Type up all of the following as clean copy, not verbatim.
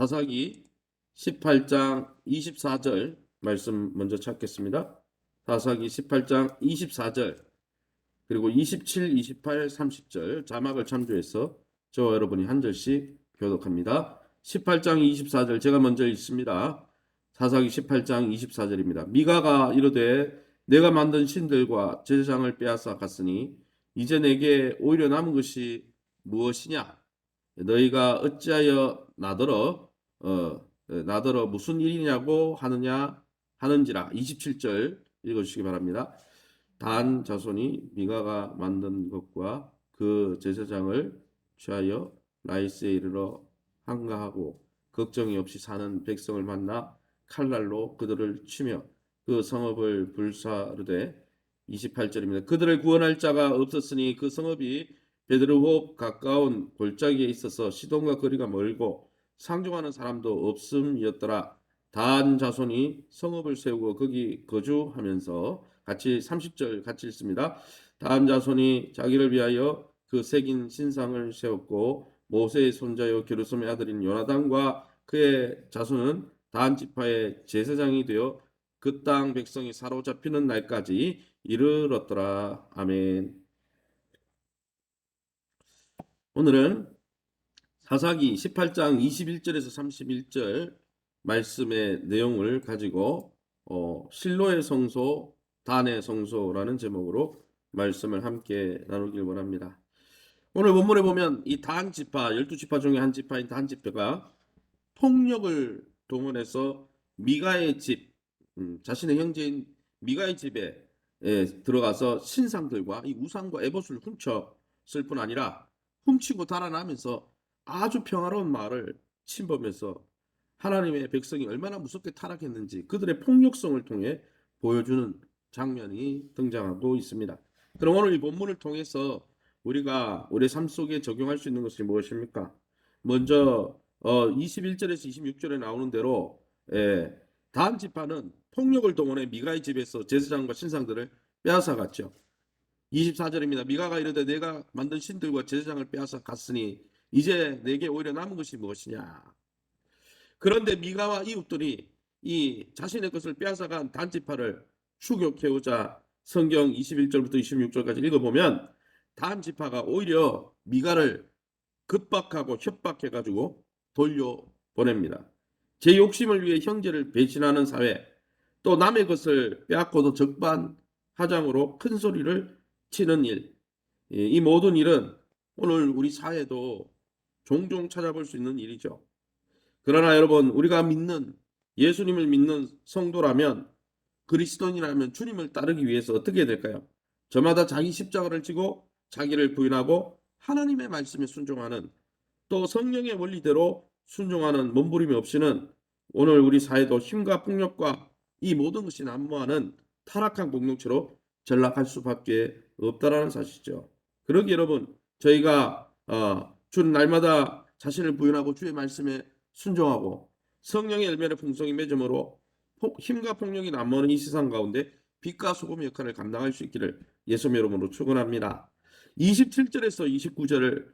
사사기 18장 24절 말씀 먼저 찾겠습니다. 사사기 18장 24절 그리고 27, 28, 30절 자막을 참조해서 저와 여러분이 한 절씩 교독합니다. 18장 24절 제가 먼저 읽습니다. 사사기 18장 24절입니다. 미가가 이르되 내가 만든 신들과 제사장을 빼앗아 갔으니 이제 내게 오히려 남은 것이 무엇이냐? 너희가 어찌하여 나더러 무슨 일이냐고 하는지라. 27절 읽어주시기 바랍니다. 단 자손이 미가가 만든 것과 그 제사장을 취하여 라이스에 이르러 한가하고 걱정이 없이 사는 백성을 만나 칼날로 그들을 치며 그 성읍을 불사르되 28절입니다. 그들을 구원할 자가 없었으니 그 성읍이 베드르홉 가까운 골짜기에 있어서 시돈과 거리가 멀고 상종하는 사람도 없음이었더라. 단 자손이 성읍을 세우고 거기 거주하면서 같이 30절 같이 읽습니다. 단 자손이 자기를 위하여 그 새긴 신상을 세웠고 모세의 손자요 게르솜의 아들인 요나단과 그의 자손은 단 지파의 제사장이 되어 그 땅 백성이 사로잡히는 날까지 이르렀더라. 아멘. 오늘은 사사기 18장 21절에서 31절 말씀의 내용을 가지고 실로의 성소, 단의 성소라는 제목으로 말씀을 함께 나누길 원합니다. 오늘 본문에 보면 이 단 지파, 12지파 중에 한 지파인 단 지파가 폭력을 동원해서 미가의 집, 자신의 형제인 미가의 집에 들어가서 신상들과 이 우상과 에봇을 훔쳤을 뿐 아니라 훔치고 달아나면서 아주 평화로운 마을을 침범해서 하나님의 백성이 얼마나 무섭게 타락했는지 그들의 폭력성을 통해 보여주는 장면이 등장하고 있습니다. 그럼 오늘 이 본문을 통해서 우리가 우리 삶 속에 적용할 수 있는 것이 무엇입니까? 먼저 21절에서 26절에 나오는 대로 단 지파는 폭력을 동원해 미가의 집에서 제사장과 신상들을 빼앗아 갔죠. 24절입니다. 미가가 이르되 내가 만든 신들과 제사장을 빼앗아 갔으니 이제 내게 오히려 남은 것이 무엇이냐. 그런데 미가와 이웃들이 이 자신의 것을 빼앗아간 단지파를 추격해오자 성경 21절부터 26절까지 읽어보면 단지파가 오히려 미가를 급박하고 협박해가지고 돌려보냅니다. 제 욕심을 위해 형제를 배신하는 사회, 또 남의 것을 빼앗고도 적반하장으로 큰 소리를 치는 일, 이 모든 일은 오늘 우리 사회도 종종 찾아볼 수 있는 일이죠. 그러나 여러분, 우리가 믿는 예수님을 믿는 성도라면, 그리스도인이라면 주님을 따르기 위해서 어떻게 해야 될까요? 저마다 자기 십자가를 지고 자기를 부인하고 하나님의 말씀에 순종하는, 또 성령의 원리대로 순종하는 몸부림이 없이는 오늘 우리 사회도 힘과 폭력과 이 모든 것이 난무하는 타락한 공동체로 전락할 수밖에 없다라는 사실이죠. 그러기 여러분, 저희가 주는 날마다 자신을 부인하고 주의 말씀에 순종하고 성령의 열매의 풍성이 맺음으로 힘과 폭력이 난무하는 이 세상 가운데 빛과 소금의 역할을 감당할 수 있기를 예수님 이름으로 축원합니다. 27절에서 29절을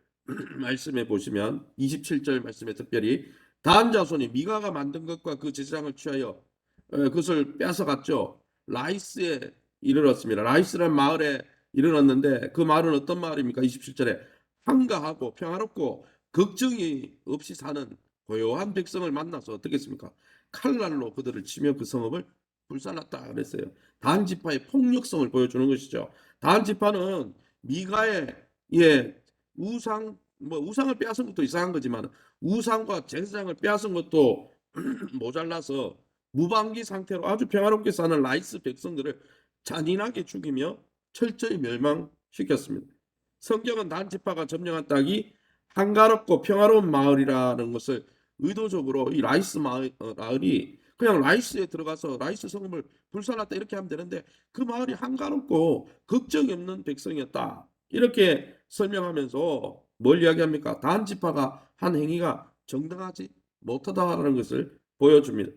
말씀해 보시면 27절 말씀에 특별히 단 자손이 미가가 만든 것과 그 제사장을 취하여 그것을 뺏어갔죠. 라이스에 이르렀습니다. 라이스라는 마을에 이르렀는데 그 마을은 어떤 마을입니까? 27절에 한가하고 평화롭고 걱정이 없이 사는 고요한 백성을 만나서 어떻게 했습니까? 칼날로 그들을 치며 그 성읍을 불살랐다 그랬어요. 단 지파의 폭력성을 보여주는 것이죠. 단 지파는 미가의 우상을 빼앗은 것도 이상한 거지만 우상과 제사장을 빼앗은 것도 모자라서 무방비 상태로 아주 평화롭게 사는 라이스 백성들을 잔인하게 죽이며 철저히 멸망시켰습니다. 성경은 단 지파가 점령한 땅이 한가롭고 평화로운 마을이라는 것을 의도적으로 이 라이스 마을이 그냥 라이스에 들어가서 라이스 성읍을 불살랐다 이렇게 하면 되는데 그 마을이 한가롭고 걱정이 없는 백성이었다 이렇게 설명하면서 뭘 이야기합니까? 단 지파가 한 행위가 정당하지 못하다라는 것을 보여줍니다.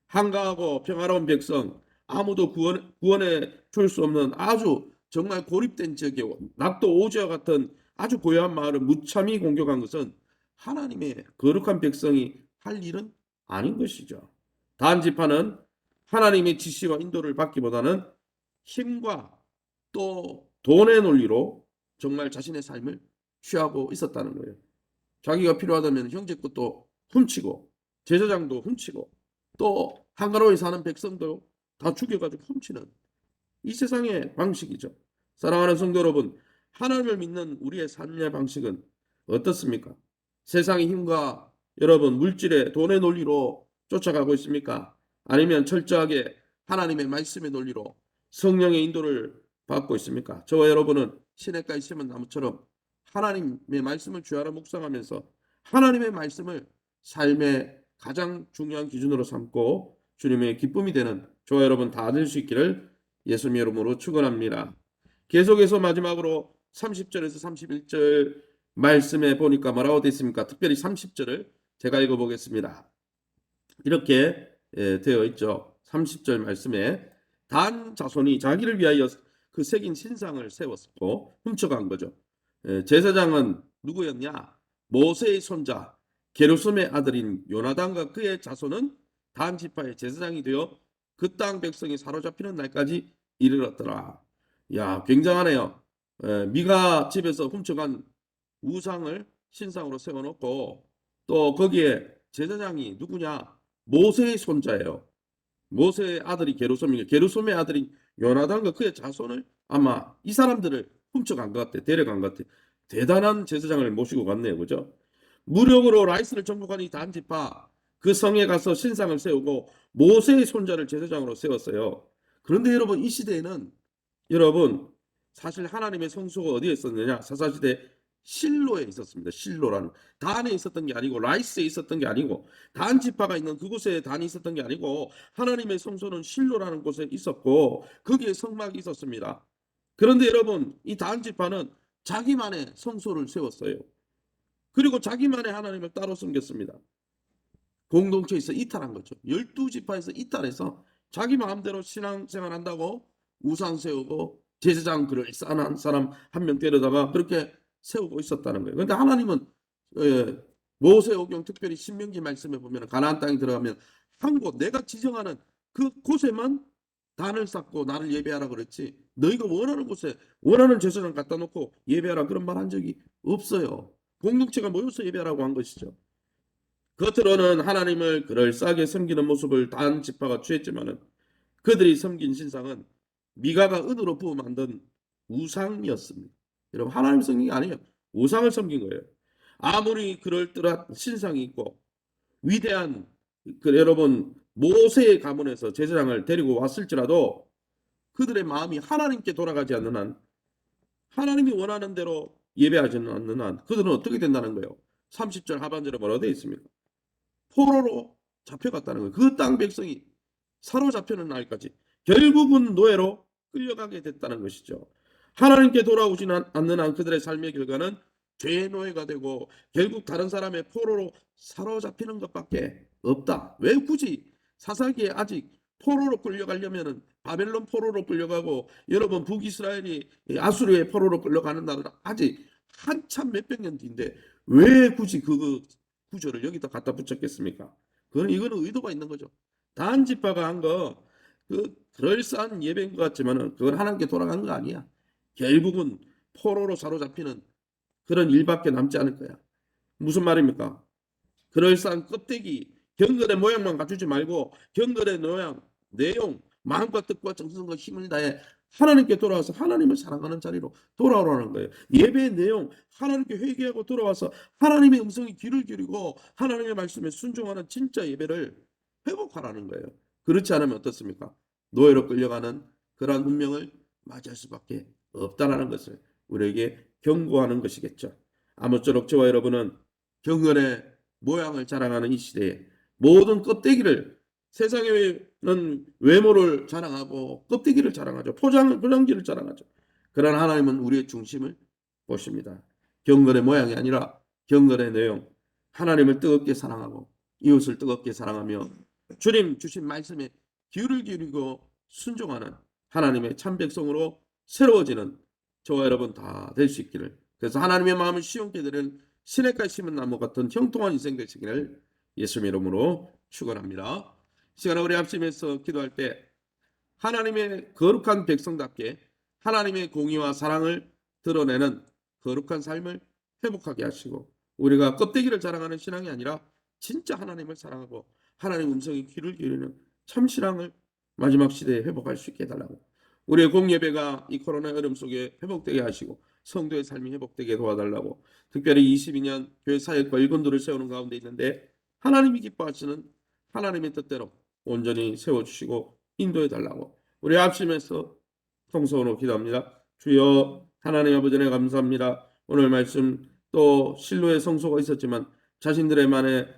한가하고 평화로운 백성, 아무도 구원해 줄 수 없는 아주 정말 고립된 지역에 낙도 오지와 같은 아주 고요한 마을을 무참히 공격한 것은 하나님의 거룩한 백성이 할 일은 아닌 것이죠. 단지파는 하나님의 지시와 인도를 받기보다는 힘과 또 돈의 논리로 정말 자신의 삶을 취하고 있었다는 거예요. 자기가 필요하다면 형제 것도 훔치고 제사장도 훔치고 또 한가로이 사는 백성도 다 죽여가지고 훔치는 이 세상의 방식이죠. 사랑하는 성도 여러분, 하나님을 믿는 우리의 삶의 방식은 어떻습니까? 세상의 힘과 여러분 물질의 돈의 논리로 쫓아가고 있습니까? 아니면 철저하게 하나님의 말씀의 논리로 성령의 인도를 받고 있습니까? 저와 여러분은 시냇가에 심은 나무처럼 하나님의 말씀을 주야로 묵상하면서 하나님의 말씀을 삶의 가장 중요한 기준으로 삼고 주님의 기쁨이 되는 저와 여러분 다 될 수 있기를 예수님의 이름으로 축원합니다. 계속해서 마지막으로 30절에서 31절 말씀에 보니까 뭐라고 되어 있습니까? 특별히 30절을 제가 읽어보겠습니다. 이렇게 되어 있죠. 30절 말씀에 단 자손이 자기를 위하여 그 새긴 신상을 세웠고 훔쳐간 거죠. 제사장은 누구였냐? 모세의 손자 게르솜의 아들인 요나단과 그의 자손은 단 지파의 제사장이 되어 그 땅 백성이 사로잡히는 날까지 이르렀더라. 야, 굉장하네요. 미가 집에서 훔쳐간 우상을 신상으로 세워놓고 또 거기에 제사장이 누구냐? 모세의 손자예요. 모세의 아들이 게르솜이에요. 게르솜의 아들인 요나단과 그의 자손을 아마 이 사람들을 훔쳐간 것 같아. 데려간 것 같아. 대단한 제사장을 모시고 갔네요. 그죠? 무력으로 라이스를 정복한 이 단지파 그 성에 가서 신상을 세우고 모세의 손자를 제사장으로 세웠어요. 그런데 여러분 이 시대에는 여러분 사실 하나님의 성소가 어디에 있었느냐? 사사시대 실로에 있었습니다. 실로라는 단에 있었던 게 아니고 라이스에 있었던 게 아니고 단 지파가 있는 그곳에 단이 있었던 게 아니고 하나님의 성소는 실로라는 곳에 있었고 거기에 성막이 있었습니다. 그런데 여러분 이 단 지파는 자기만의 성소를 세웠어요. 그리고 자기만의 하나님을 따로 섬겼습니다. 공동체에서 이탈한 거죠. 12지파에서 이탈해서 자기 마음대로 신앙생활 한다고 우상 세우고 제사장 그럴싸한 사람 한 명 데려다가 그렇게 세우고 있었다는 거예요. 그런데 하나님은 모세오경 특별히 신명기 말씀에 보면 가나안 땅에 들어가면 한 곳 내가 지정하는 그 곳에만 단을 쌓고 나를 예배하라 그랬지 너희가 원하는 곳에 원하는 제사장 갖다 놓고 예배하라 그런 말 한 적이 없어요. 공동체가 모여서 예배하라고 한 것이죠. 겉으로는 하나님을 그럴싸하게 섬기는 모습을 단 지파가 취했지만은 그들이 섬긴 신상은 미가가 은으로 부어 만든 우상이었습니다. 여러분 하나님 섬긴 게 아니에요. 우상을 섬긴 거예요. 아무리 그럴듯한 신상이 있고 위대한 여러분 모세의 가문에서 제사장을 데리고 왔을지라도 그들의 마음이 하나님께 돌아가지 않는 한 하나님이 원하는 대로 예배하지 않는 한 그들은 어떻게 된다는 거예요. 30절 하반절에 뭐라고 되어 있습니까? 포로로 잡혀갔다는 거예요. 그 땅 백성이 사로잡히는 날까지 결국은 노예로 끌려가게 됐다는 것이죠. 하나님께 돌아오지 않는 한 그들의 삶의 결과는 죄의 노예가 되고 결국 다른 사람의 포로로 사로잡히는 것밖에 없다. 왜 굳이 사사기에 아직 포로로 끌려가려면은 바벨론 포로로 끌려가고 여러분 북이스라엘이 아수르의 포로로 끌려가는 날은 아직 한참 몇백 년 뒤인데 왜 굳이 그 구절을 여기다 갖다 붙였겠습니까? 이거는 의도가 있는 거죠. 단지파가 한 거 그 그럴싸한 예배인 것 같지만은 그건 하나님께 돌아간 거 아니야. 결국은 포로로 사로잡히는 그런 일밖에 남지 않을 거야. 무슨 말입니까? 그럴싸한 껍데기, 경건의 모양만 갖추지 말고 경건의 모양, 내용, 마음과 뜻과 정성과 힘을 다해 하나님께 돌아와서 하나님을 사랑하는 자리로 돌아오라는 거예요. 예배의 내용, 하나님께 회개하고 돌아와서 하나님의 음성에 귀를 기울이고 하나님의 말씀에 순종하는 진짜 예배를 회복하라는 거예요. 그렇지 않으면 어떻습니까? 노예로 끌려가는 그러한 운명을 맞이할 수밖에 없다는 것을 우리에게 경고하는 것이겠죠. 아무쪼록 저와 여러분은 경건의 모양을 자랑하는 이 시대에 모든 껍데기를 세상에는 외모를 자랑하고 껍데기를 자랑하죠. 포장지를 자랑하죠. 그러나 하나님은 우리의 중심을 보십니다. 경건의 모양이 아니라 경건의 내용. 하나님을 뜨겁게 사랑하고 이웃을 뜨겁게 사랑하며 주님 주신 말씀에 귀를 기울이고 순종하는 하나님의 참 백성으로 새로워지는 저와 여러분 다 될 수 있기를. 그래서 하나님의 마음을 시원케 되는 시냇가에 심은 나무 같은 형통한 인생 되시기를 예수님 이름으로 축원합니다. 시간에 우리 합심해서 기도할 때 하나님의 거룩한 백성답게 하나님의 공의와 사랑을 드러내는 거룩한 삶을 회복하게 하시고 우리가 껍데기를 자랑하는 신앙이 아니라 진짜 하나님을 사랑하고 하나님 음성에 귀를 기울이는 참 신앙을 마지막 시대에 회복할 수 있게 해달라고 우리의 공예배가 이 코로나 어려움 속에 회복되게 하시고 성도의 삶이 회복되게 도와달라고 특별히 22년 교회 사역과 일꾼들을 세우는 가운데 있는데 하나님이 기뻐하시는 하나님의 뜻대로 온전히 세워주시고 인도해달라고 우리 합심해서 통성으로 기도합니다. 주여 하나님 아버지 네 감사합니다. 오늘 말씀 또 실로의 성소가 있었지만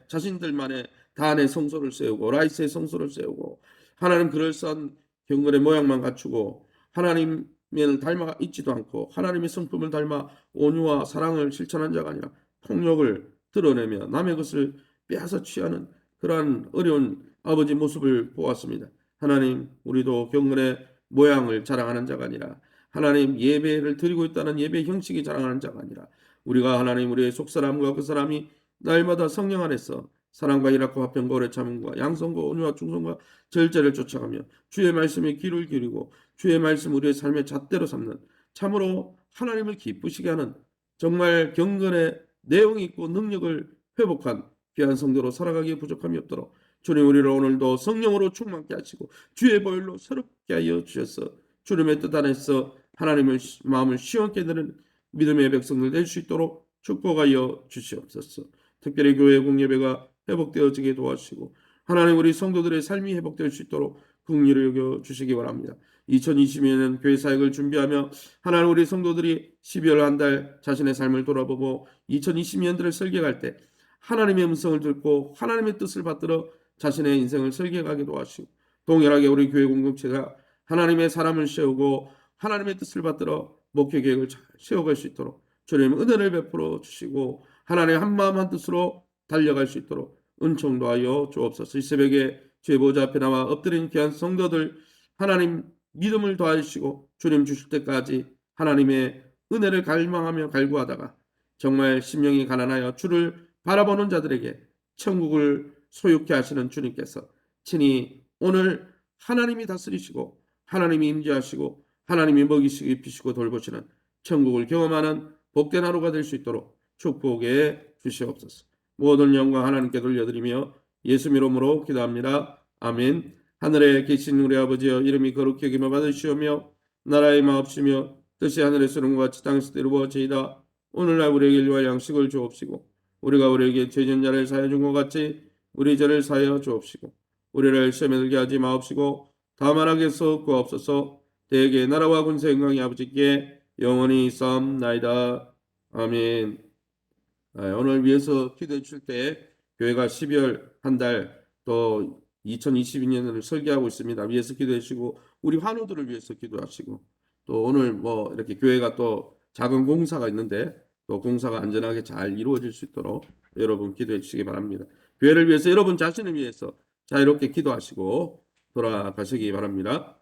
자신들만의 단의 성소를 세우고 라이스의 성소를 세우고 하나님 그럴싸한 경건의 모양만 갖추고 하나님을 닮아 있지도 않고 하나님의 성품을 닮아 온유와 사랑을 실천한 자가 아니라 폭력을 드러내며 남의 것을 빼앗아 취하는 그러한 어려운 아버지 모습을 보았습니다. 하나님 우리도 경건의 모양을 자랑하는 자가 아니라 하나님 예배를 드리고 있다는 예배 형식이 자랑하는 자가 아니라 우리가 하나님 우리의 속사람과 그 사람이 날마다 성령 안에서 사랑과 희락과 화평과 오래 참음과 양성과 온유와 충성과 절제를 쫓아가며 주의 말씀에 귀를 기울이고 주의 말씀 우리의 삶의 잣대로 삼는 참으로 하나님을 기쁘시게 하는 정말 경건의 내용이 있고 능력을 회복한 귀한 성도로 살아가기에 부족함이 없도록 주님 우리를 오늘도 성령으로 충만케 하시고 주의 보혈로 새롭게 하여 주셔서 주님의 뜻 안에서 하나님의 마음을 시원케 되는 믿음의 백성들 될 수 있도록 축복하여 주시옵소서. 특별히 교회 공예배가 회복되어지게 도와주시고 하나님 우리 성도들의 삶이 회복될 수 있도록 긍휼을 여겨 주시기 바랍니다. 2020년에는 교회 사역을 준비하며 하나님 우리 성도들이 12월 한 달 자신의 삶을 돌아보고 2020년들을 설계할 때 하나님의 음성을 듣고 하나님의 뜻을 받들어 자신의 인생을 설계하게 도와주시고 동일하게 우리 교회 공동체가 하나님의 사람을 세우고 하나님의 뜻을 받들어 목회 계획을 잘 세워갈 수 있도록 주님 은혜를 베풀어 주시고 하나님의 한마음 한뜻으로 달려갈 수 있도록 은총도 하여 주옵소서. 이 새벽에 주의 보좌 앞에 나와 엎드린 귀한 성도들 하나님 믿음을 더하시고 주님 주실 때까지 하나님의 은혜를 갈망하며 갈구하다가 정말 심령이 가난하여 주를 바라보는 자들에게 천국을 소유케 하시는 주님께서 친히 오늘 하나님이 다스리시고 하나님이 임재하시고 하나님이 먹이시고 입히시고 돌보시는 천국을 경험하는 복된 하루가 될 수 있도록 축복해 주시옵소서. 모든 영광 하나님께 돌려드리며 예수 이름으로 기도합니다. 아멘. 하늘에 계신 우리 아버지여 이름이 거룩히 여김을 받으시오며 나라의 마옵시며 뜻이 하늘에서 이룬것 같이 땅에서도 이루어지이다. 오늘날 우리에게 일용할 양식을 주옵시고 우리가 우리에게 죄진 자를 사하여 준 것 같이 우리 죄를 사하여 주옵시고 우리를 시험에 들게 하지 마옵시고 다만 악에서 구하옵소서. 대개 나라와 군사 영광이 아버지께 영원히 있사옵나이다. 아멘. 오늘 위해서 기도해 주실 때 교회가 12월 한 달 또 2022년을 설계하고 있습니다. 위해서 기도해 주시고 우리 환우들을 위해서 기도하시고 또 오늘 뭐 이렇게 교회가 또 작은 공사가 있는데 또 공사가 안전하게 잘 이루어질 수 있도록 여러분 기도해 주시기 바랍니다. 교회를 위해서 여러분 자신을 위해서 자유롭게 기도하시고 돌아가시기 바랍니다.